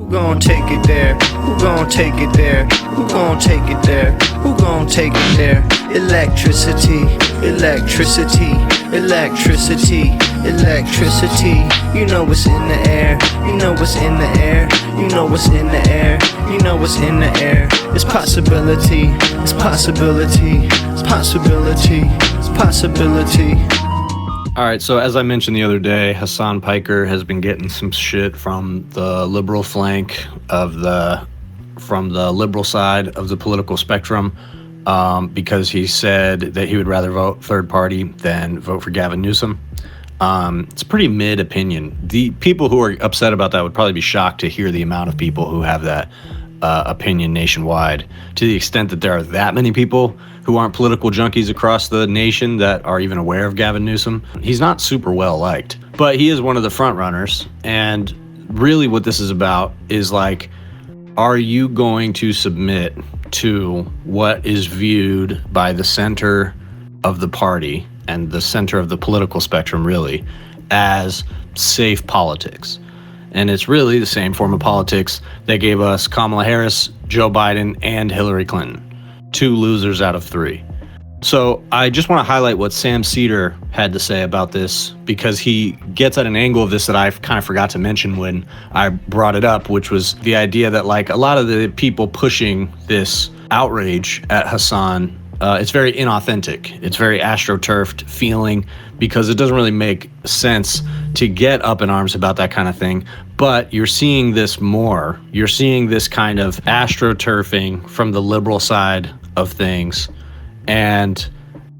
Who gon' take it there? Who gon' take it there? Who gon' take it there? Who gon' take it there? Electricity, electricity, electricity, electricity. You know what's in the air. You know what's in the air. You know what's in the air. You know what's in the air. It's possibility. It's possibility. It's possibility. It's possibility. All right, so as I mentioned the other day, Hasan Piker has been getting some shit from the liberal flank from the liberal side of the political spectrum, because he said that he would rather vote third party than vote for Gavin Newsom. It's a pretty mid opinion. The people who are upset about that would probably be shocked to hear the amount of people who have that opinion nationwide, to the extent that there are that many people who aren't political junkies across the nation that are even aware of Gavin Newsom. He's not super well liked, but he is one of the front runners. And really what this is about is like, are you going to submit to what is viewed by the center of the party and the center of the political spectrum really as safe politics? And it's really the same form of politics that gave us Kamala Harris, Joe Biden, and Hillary Clinton. 2 losers out of 3. So I just want to highlight what Sam Seder had to say about this, because he gets at an angle of this that I kind of forgot to mention when I brought it up, which was the idea that like a lot of the people pushing this outrage at Hasan, it's very inauthentic. It's very Astroturfed feeling, because it doesn't really make sense to get up in arms about that kind of thing. But you're seeing this more. You're seeing this kind of astroturfing from the liberal side of things, and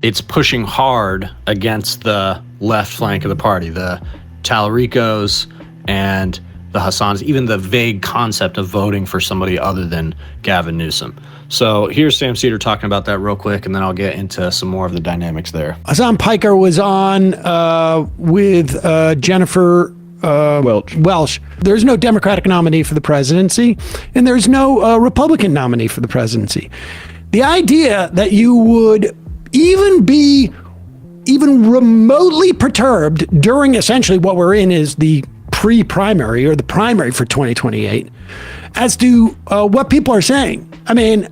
it's pushing hard against the left flank of the party, the Tallaricos and the Hasans, even the vague concept of voting for somebody other than Gavin Newsom. So here's Sam Seder talking about that real quick, and then I'll get into some more of the dynamics there. Hasan Piker was on with Jennifer Welch. There's no Democratic nominee for the presidency, and there's no Republican nominee for the presidency. The idea that you would even be remotely perturbed during essentially what we're in is the pre-primary or the primary for 2028 as to what people are saying. I mean,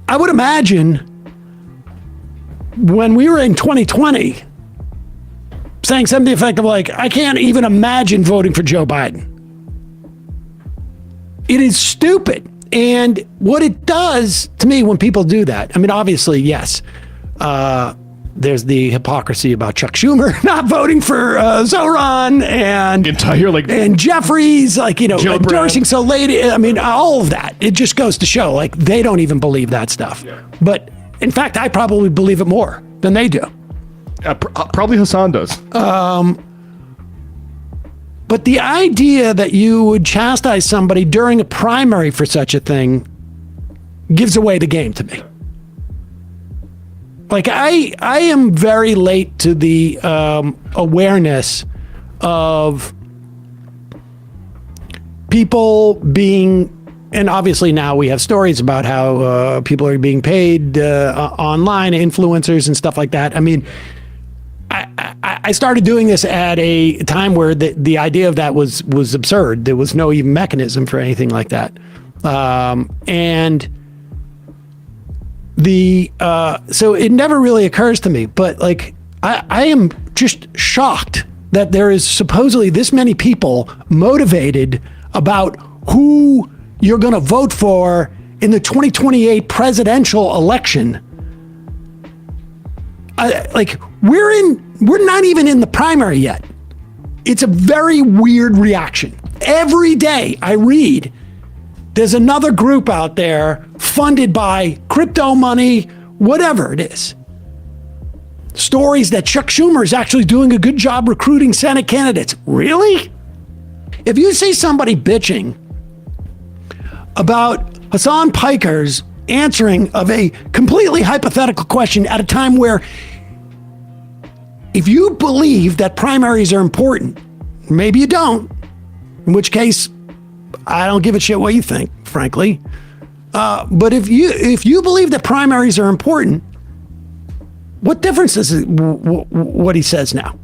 I would imagine when we were in 2020 saying something to the effect of like, I can't even imagine voting for Joe Biden. It is stupid. And what it does to me when people do that, I mean, obviously, yes, there's the hypocrisy about Chuck Schumer not voting for Zoran and Jeffries, like, you know, endorsing so late. I mean, all of that. It just goes to show, like, they don't even believe that stuff. Yeah. But in fact, I probably believe it more than they do. Probably Hasan does. But the idea that you would chastise somebody during a primary for such a thing gives away the game to me. Like, I am very late to the awareness of people being, and obviously now we have stories about how people are being paid online, influencers and stuff like that. I mean, I started doing this at a time where the idea of that was absurd. There was no even mechanism for anything like that. And so it never really occurs to me, but like, I am just shocked that there is supposedly this many people motivated about who you're going to vote for in the 2028 presidential election. Like, we're not even in the primary yet. It's a very weird reaction. Every day I read, there's another group out there funded by crypto money, whatever it is. Stories that Chuck Schumer is actually doing a good job recruiting Senate candidates. Really? If you see somebody bitching about Hasan Piker's answering of a completely hypothetical question at a time where, if you believe that primaries are important, maybe you don't, in which case I don't give a shit what you think, frankly. But if you believe that primaries are important, what difference does it, what he says now?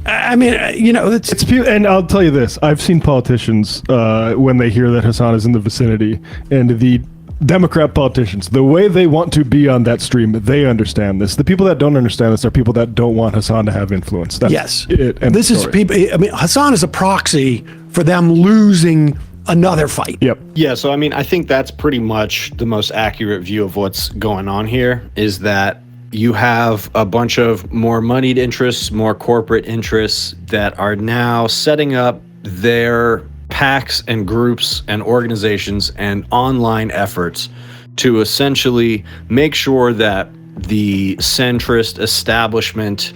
I mean, and I'll tell you this: I've seen politicians when they hear that Hasan is in the vicinity, and the Democrat politicians, the way they want to be on that stream, they understand this. The people that don't understand this are people that don't want Hasan to have influence. That's it. And this is people. I mean, Hasan is a proxy for them losing another fight. Yep. Yeah. So, I mean, I think that's pretty much the most accurate view of what's going on here, is that you have a bunch of more moneyed interests, more corporate interests that are now setting up their PACs and groups and organizations and online efforts to essentially make sure that the centrist establishment,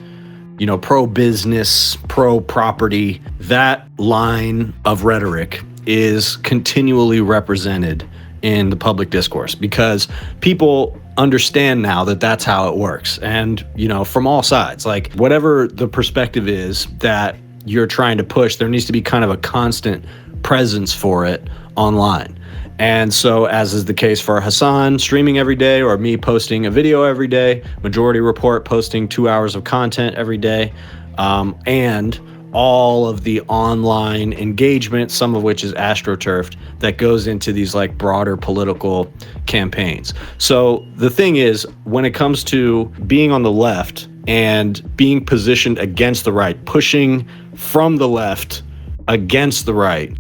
pro-business, pro-property, that line of rhetoric is continually represented in the public discourse, because people understand now that that's how it works. And, from all sides, like whatever the perspective is that you're trying to push, there needs to be kind of a constant presence for it online. And so, as is the case for Hasan streaming every day, or me posting a video every day, Majority Report posting 2 hours of content every day, and all of the online engagement, some of which is Astroturfed, that goes into these like broader political campaigns. So the thing is, when it comes to being on the left and being positioned against the right, pushing from the left against the right,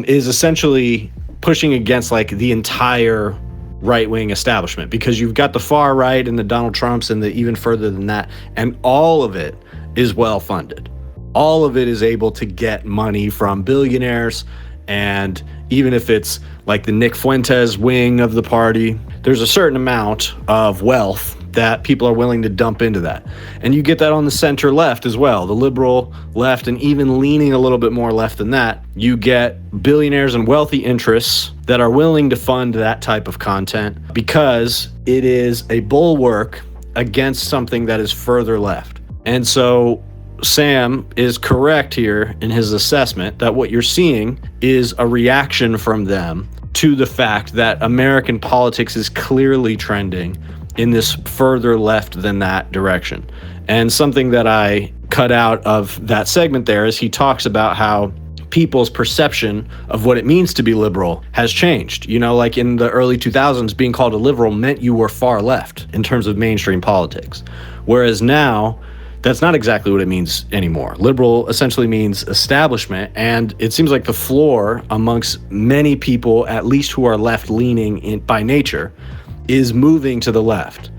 is essentially pushing against like the entire right-wing establishment, because you've got the far right and the Donald Trumps and the even further than that, and all of it is well funded. All of it is able to get money from billionaires, and even if it's like the Nick Fuentes wing of the party, there's a certain amount of wealth that people are willing to dump into that. And you get that on the center left as well, the liberal left, and even leaning a little bit more left than that. You get billionaires and wealthy interests that are willing to fund that type of content because it is a bulwark against something that is further left. And so Sam is correct here in his assessment that what you're seeing is a reaction from them to the fact that American politics is clearly trending in this further left than that direction. And something that I cut out of that segment there is he talks about how people's perception of what it means to be liberal has changed. Like in the early 2000s, being called a liberal meant you were far left in terms of mainstream politics. Whereas now, that's not exactly what it means anymore. Liberal essentially means establishment, and it seems like the floor amongst many people, at least who are left-leaning by nature, is moving to the left.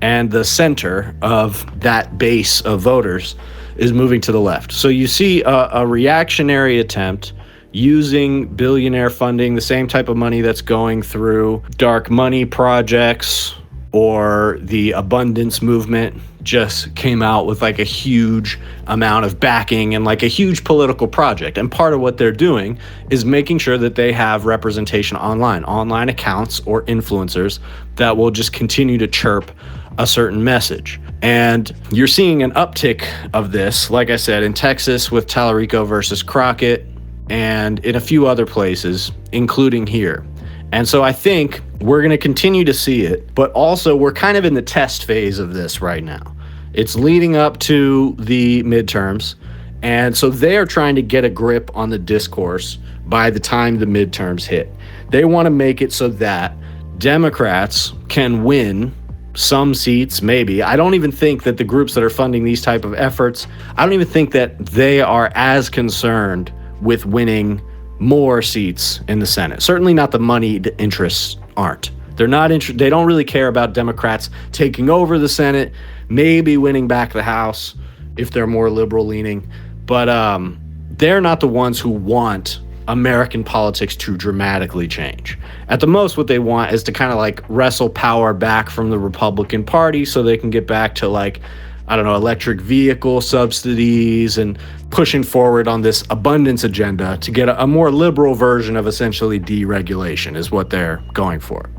And the center of that base of voters is moving to the left. So you see a reactionary attempt using billionaire funding, the same type of money that's going through dark money projects, or the abundance movement just came out with like a huge amount of backing and like a huge political project. And part of what they're doing is making sure that they have representation online accounts or influencers that will just continue to chirp a certain message. And you're seeing an uptick of this, like I said, in Texas with Tallarico versus Crockett, and in a few other places, including here. And so I think we're going to continue to see it, but also we're kind of in the test phase of this right now. It's leading up to the midterms, and so they're trying to get a grip on the discourse by the time the midterms hit. They want to make it so that Democrats can win some seats, maybe. I don't even think that the groups that are funding these type of efforts, I don't even think that they are as concerned with winning more seats in the Senate. Certainly not the moneyed interests aren't. They're not they don't really care about Democrats taking over the Senate, maybe winning back the House if they're more liberal leaning, but they're not the ones who want American politics to dramatically change. At the most, what they want is to kind of like wrestle power back from the Republican Party so they can get back to like, I don't know, electric vehicle subsidies and pushing forward on this abundance agenda to get a more liberal version of essentially deregulation is what they're going for.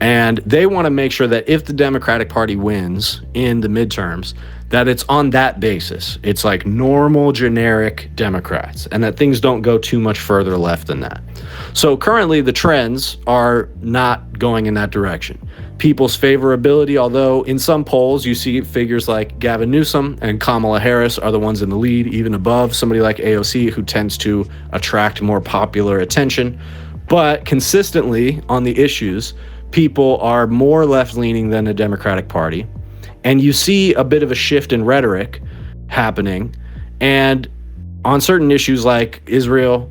And they want to make sure that if the Democratic Party wins in the midterms, that it's on that basis. It's like normal, generic Democrats, and that things don't go too much further left than that. So currently the trends are not going in that direction. People's favorability, although in some polls you see figures like Gavin Newsom and Kamala Harris are the ones in the lead, even above somebody like AOC, who tends to attract more popular attention. But consistently on the issues, people are more left-leaning than the Democratic Party. And you see a bit of a shift in rhetoric happening. And on certain issues like Israel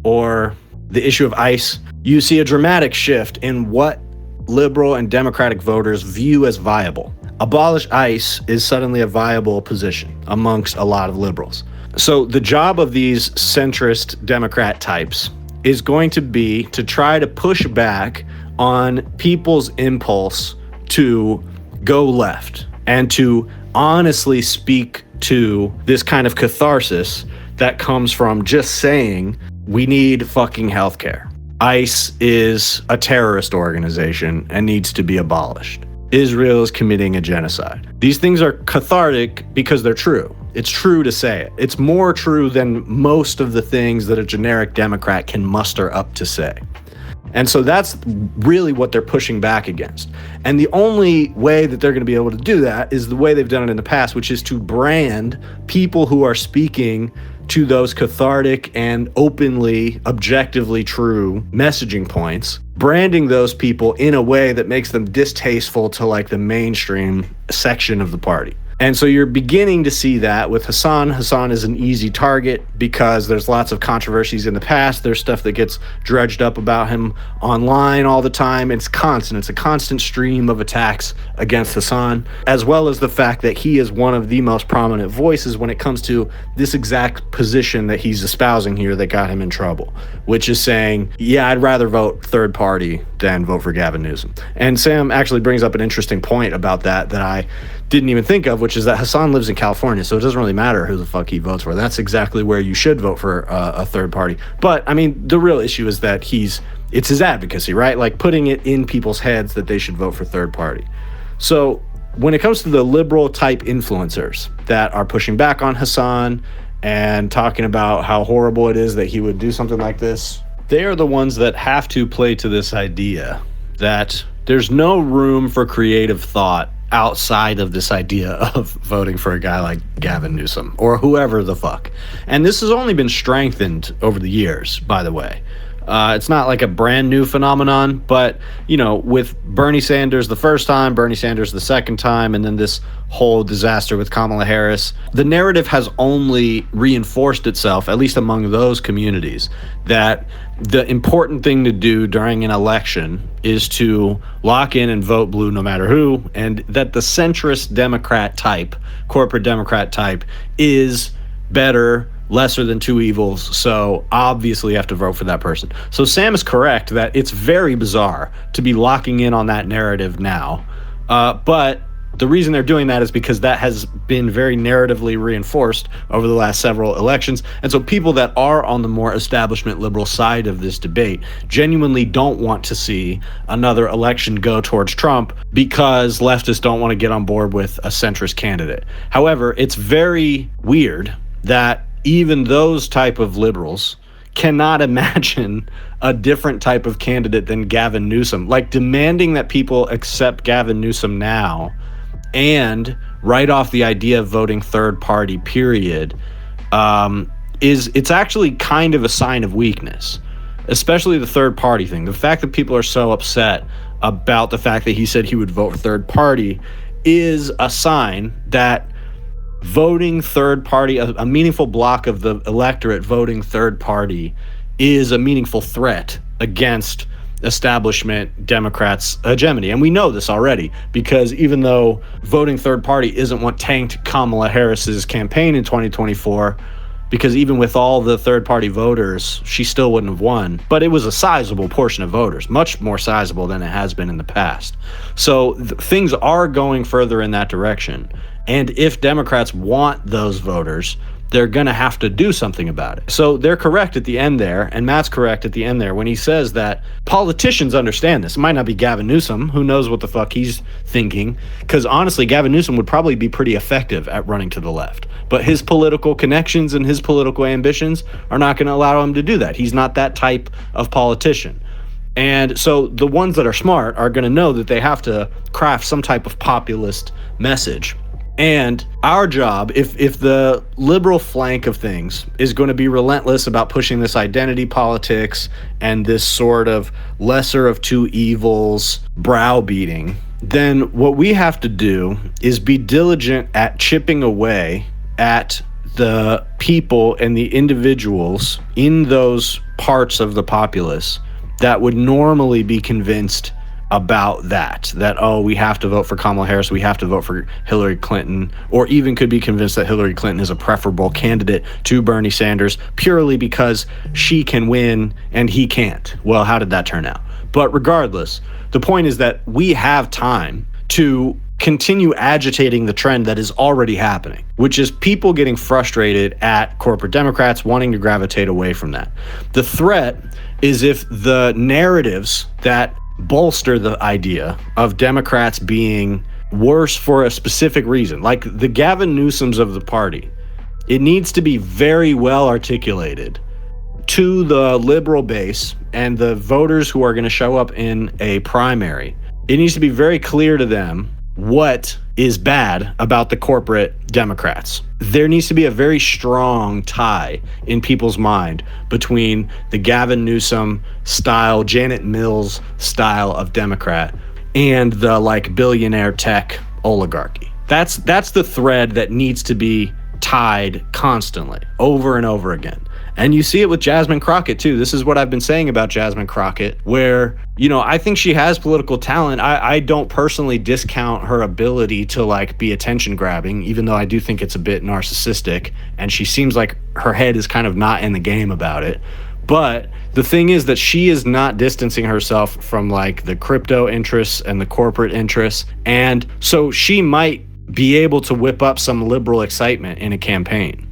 or the issue of ICE, you see a dramatic shift in what liberal and Democratic voters view as viable. Abolish ICE is suddenly a viable position amongst a lot of liberals. So the job of these centrist Democrat types is going to be to try to push back on people's impulse to go left and to honestly speak to this kind of catharsis that comes from just saying we need fucking healthcare. ICE is a terrorist organization and needs to be abolished. Israel is committing a genocide. These things are cathartic because they're true. It's true to say it. It's more true than most of the things that a generic Democrat can muster up to say. And so that's really what they're pushing back against. And the only way that they're going to be able to do that is the way they've done it in the past, which is to brand people who are speaking to those cathartic and openly, objectively true messaging points, branding those people in a way that makes them distasteful to like the mainstream section of the party. And so you're beginning to see that with Hasan. Hasan is an easy target because there's lots of controversies in the past. There's stuff that gets dredged up about him online all the time. It's constant. It's a constant stream of attacks against Hasan, as well as the fact that he is one of the most prominent voices when it comes to this exact position that he's espousing here that got him in trouble, which is saying, yeah, I'd rather vote third party than vote for Gavin Newsom. And Sam actually brings up an interesting point about that I didn't even think of, which is that Hasan lives in California, so it doesn't really matter who the fuck he votes for. That's exactly where you should vote for a third party. But I mean, the real issue is that it's his advocacy, right? Like putting it in people's heads that they should vote for third party. So when it comes to the liberal type influencers that are pushing back on Hasan and talking about how horrible it is that he would do something like this, they are the ones that have to play to this idea that there's no room for creative thought outside of this idea of voting for a guy like Gavin Newsom or whoever the fuck. And this has only been strengthened over the years, by the way. It's not like a brand new phenomenon, but, you know, with Bernie Sanders the first time, Bernie Sanders the second time, and then this whole disaster with Kamala Harris, the narrative has only reinforced itself, at least among those communities, that the important thing to do during an election is to lock in and vote blue no matter who, and that the centrist Democrat type, corporate Democrat type, is better, lesser than two evils, so obviously you have to vote for that person. So Sam is correct that it's very bizarre to be locking in on that narrative now, but the reason they're doing that is because that has been very narratively reinforced over the last several elections. And so people that are on the more establishment liberal side of this debate genuinely don't want to see another election go towards Trump because leftists don't want to get on board with a centrist candidate. However, it's very weird that even those type of liberals cannot imagine a different type of candidate than Gavin Newsom. Like demanding that people accept Gavin Newsom now and write off the idea of voting third party, period, it's actually kind of a sign of weakness, especially the third party thing. The fact that people are so upset about the fact that he said he would vote third party is a sign that voting third party, a meaningful block of the electorate voting third party, is a meaningful threat against establishment Democrats' hegemony. And we know this already because even though voting third party isn't what tanked Kamala Harris's campaign in 2024, because even with all the third party voters, she still wouldn't have won. But it was a sizable portion of voters, much more sizable than it has been in the past. So things are going further in that direction. And if Democrats want those voters, they're going to have to do something about it. So they're correct at the end there, and Matt's correct at the end there when he says that politicians understand this. It might not be Gavin Newsom. Who knows what the fuck he's thinking? Because honestly, Gavin Newsom would probably be pretty effective at running to the left. But his political connections and his political ambitions are not going to allow him to do that. He's not that type of politician. And so the ones that are smart are going to know that they have to craft some type of populist message. And our job, if the liberal flank of things is going to be relentless about pushing this identity politics and this sort of lesser of two evils browbeating, then what we have to do is be diligent at chipping away at the people and the individuals in those parts of the populace that would normally be convinced about that, oh, we have to vote for Kamala Harris, we have to vote for Hillary Clinton, or even could be convinced that Hillary Clinton is a preferable candidate to Bernie Sanders purely because she can win and he can't. Well, how did that turn out? But regardless, the point is that we have time to continue agitating the trend that is already happening, which is people getting frustrated at corporate Democrats wanting to gravitate away from that. The threat is if the narratives that bolster the idea of Democrats being worse for a specific reason, like the Gavin Newsoms of the party, it needs to be very well articulated to the liberal base and the voters who are going to show up in a primary. It needs to be very clear to them what is bad about the corporate Democrats. There needs to be a very strong tie in people's mind between the Gavin Newsom style, Janet Mills style of Democrat and the like billionaire tech oligarchy. That's the thread that needs to be tied constantly over and over again. And you see it with Jasmine Crockett too. This is what I've been saying about Jasmine Crockett, where, I think she has political talent. I don't personally discount her ability to like be attention grabbing, even though I do think it's a bit narcissistic and she seems like her head is kind of not in the game about it. But the thing is that she is not distancing herself from like the crypto interests and the corporate interests. And so she might be able to whip up some liberal excitement in a campaign.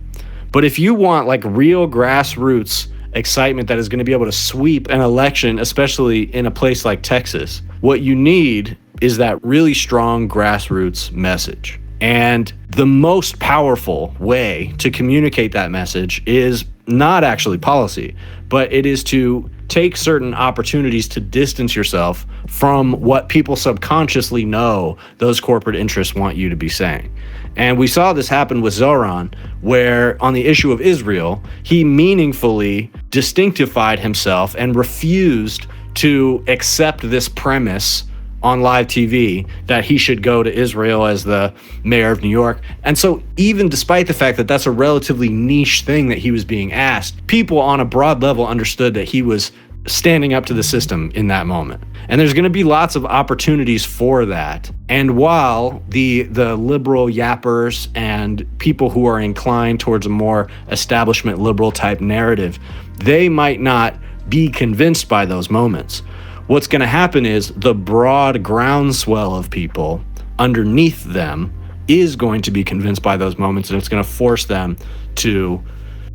But if you want like real grassroots excitement that is going to be able to sweep an election, especially in a place like Texas, what you need is that really strong grassroots message. And the most powerful way to communicate that message is not actually policy, but it is to take certain opportunities to distance yourself from what people subconsciously know those corporate interests want you to be saying. And we saw this happen with Zoran, where on the issue of Israel, he meaningfully distinctified himself and refused to accept this premise on live TV that he should go to Israel as the mayor of New York. And so even despite the fact that that's a relatively niche thing that he was being asked, people on a broad level understood that he was standing up to the system in that moment. And there's going to be lots of opportunities for that. And while the liberal yappers and people who are inclined towards a more establishment liberal type narrative, they might not be convinced by those moments. What's going to happen is the broad groundswell of people underneath them is going to be convinced by those moments, and it's going to force them to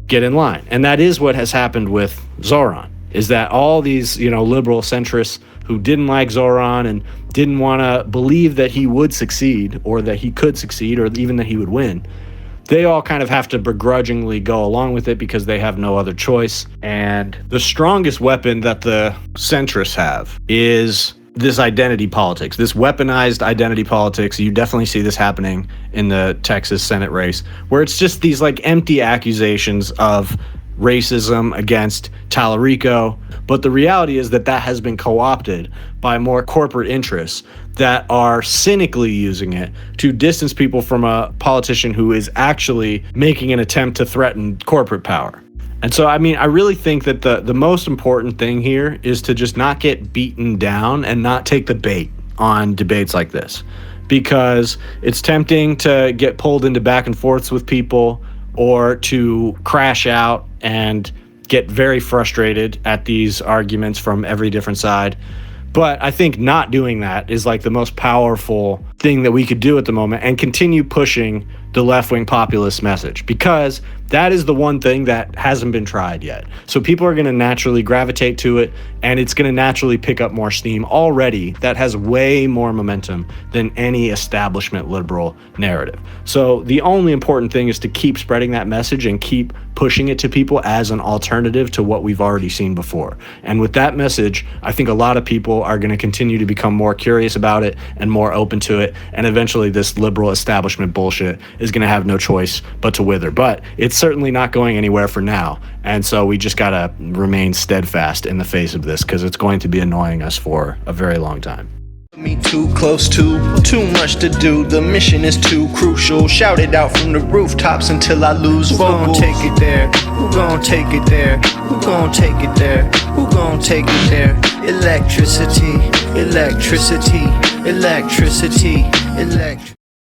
get in line. And that is what has happened with Zoran, is that all these, liberal centrists who didn't like Zoran and didn't want to believe that he would succeed or that he could succeed or even that he would win, they all kind of have to begrudgingly go along with it because they have no other choice. And the strongest weapon that the centrists have is this identity politics, this weaponized identity politics. You definitely see this happening in the Texas Senate race, where it's just these like empty accusations of racism against Tallarico. But the reality is that has been co-opted by more corporate interests that are cynically using it to distance people from a politician who is actually making an attempt to threaten corporate power. And so, I really think that the most important thing here is to just not get beaten down and not take the bait on debates like this, because it's tempting to get pulled into back and forths with people or to crash out and get very frustrated at these arguments from every different side. But I think not doing that is like the most powerful thing that we could do at the moment, and continue pushing the left-wing populist message, because that is the one thing that hasn't been tried yet. So people are going to naturally gravitate to it, and it's going to naturally pick up more steam already. That has way more momentum than any establishment liberal narrative. So the only important thing is to keep spreading that message and keep pushing it to people as an alternative to what we've already seen before. And with that message, I think a lot of people are going to continue to become more curious about it and more open to it. And eventually this liberal establishment bullshit is going to have no choice but to wither. But it's certainly not going anywhere for now. And so we just got to remain steadfast in the face of this, because it's going to be annoying us for a very long time. Me too close to, too much to do. The mission is too crucial. Shout it out from the rooftops until I lose vocals. Who gon' take it there? Who gon' take it there? Who gon' take it there? Who gon' take it there? Electricity, electricity, electricity, electricity.